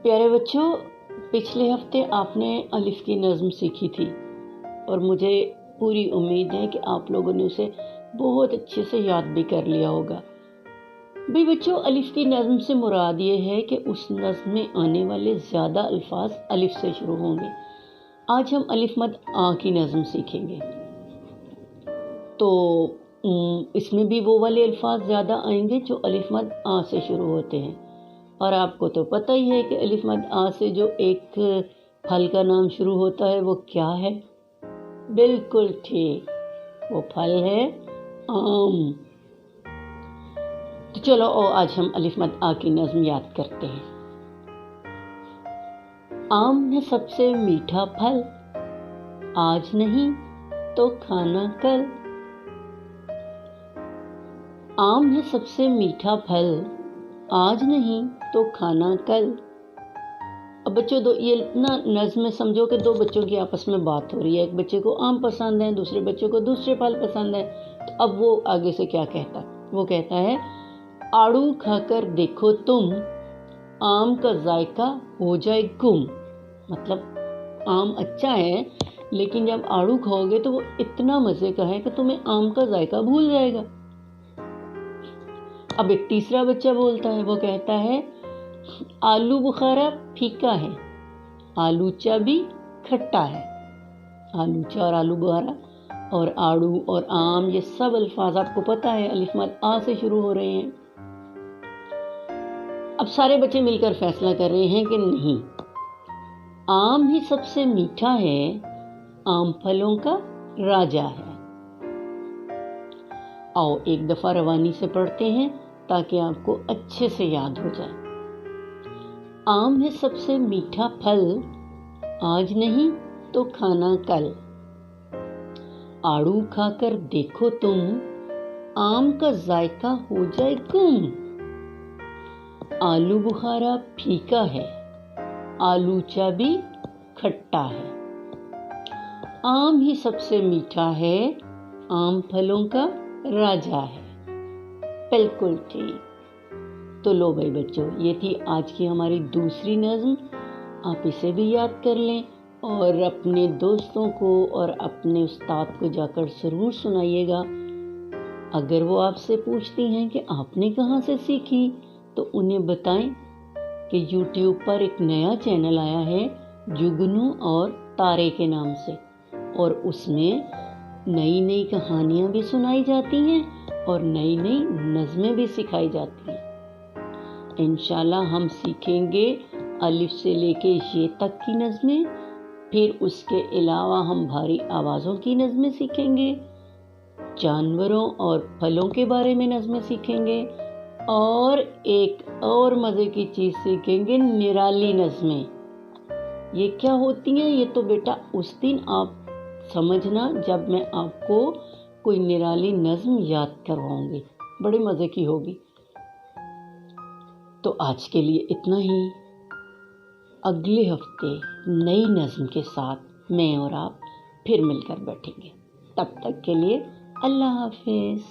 प्यारे बच्चों, पिछले हफ्ते आपने अलिफ की नज़्म सीखी थी और मुझे पूरी उम्मीद है कि आप लोगों ने उसे बहुत अच्छे से याद भी कर लिया होगा। भाई बच्चों, अलिफ की नज़्म से मुराद ये है कि उस नज़्म में आने वाले ज़्यादा अल्फाज अलिफ से शुरू होंगे। आज हम अलिफ मद आ की नज़्म सीखेंगे, तो इसमें भी वो वाले अल्फाज ज़्यादा आएंगे जो अलिफ मद आ से शुरू होते हैं। और आपको तो पता ही है कि अलिफ मद आ से जो एक फल का नाम शुरू होता है वो क्या है? बिल्कुल ठीक, वो फल है आम। तो चलो आज हम अलिफ मद आ की नज़्म याद करते हैं। आम है सबसे मीठा फल, आज नहीं तो खाना कल। आम है सबसे मीठा फल, आज नहीं तो खाना कल। अब बच्चों, ये ना नज़्म में समझो कि दो बच्चों की आपस में बात हो रही है। एक बच्चे को आम पसंद है, दूसरे बच्चे को दूसरे फल पसंद है। तो अब वो आगे से क्या कहता है? वो कहता है, आड़ू खाकर देखो तुम, आम का जायका हो जाए गुम। मतलब आम अच्छा है, लेकिन जब आड़ू खाओगे तो वो इतना मज़े का है कि तुम्हें आम का जायका भूल जाएगा। अब एक तीसरा बच्चा बोलता है, वो कहता है, आलू बुखारा फीका है, आलूचा भी खट्टा है। आलूचा और आलू बुखारा और आड़ू और आम, ये सब अल्फाज आपको पता है अलिफ मद आ से शुरू हो रहे हैं। अब सारे बच्चे मिलकर फैसला कर रहे हैं कि नहीं, आम ही सबसे मीठा है, आम फलों का राजा है। आओ एक दफा रवानी से पढ़ते हैं ताकि आपको अच्छे से याद हो जाए। आम है सबसे मीठा फल, आज नहीं तो खाना कल। आड़ू खाकर देखो तुम, आम का जायका हो जाए गुम। आलू बुखारा फीका है, आलूचा भी खट्टा है। आम ही सबसे मीठा है, आम फलों का राजा है। बिल्कुल ठीक। तो लो भाई बच्चों, ये थी आज की हमारी दूसरी नज़्म। आप इसे भी याद कर लें और अपने दोस्तों को और अपने उस्ताद को जाकर ज़रूर सुनाइएगा। अगर वो आपसे पूछती हैं कि आपने कहाँ से सीखी, तो उन्हें बताएं कि YouTube पर एक नया चैनल आया है जुगनू और तारे के नाम से, और उसमें नई नई कहानियाँ भी सुनाई जाती हैं और नई नई नज़में भी सिखाई जाती हैं। इंशाल्लाह हम सीखेंगे अलिफ से लेके ये तक की नज़में, फिर उसके अलावा हम भारी आवाज़ों की नज़में सीखेंगे, जानवरों और फलों के बारे में नज़में सीखेंगे, और एक और मज़े की चीज़ सीखेंगे, निराली नज़में। ये क्या होती हैं? ये तो बेटा उस दिन आप समझना जब मैं आपको कोई निराली नज़्म याद करवाऊंगी, बड़े मज़े की होगी। तो आज के लिए इतना ही। अगले हफ्ते नई नज़्म के साथ मैं और आप फिर मिलकर बैठेंगे। तब तक के लिए अल्लाह हाफिज़।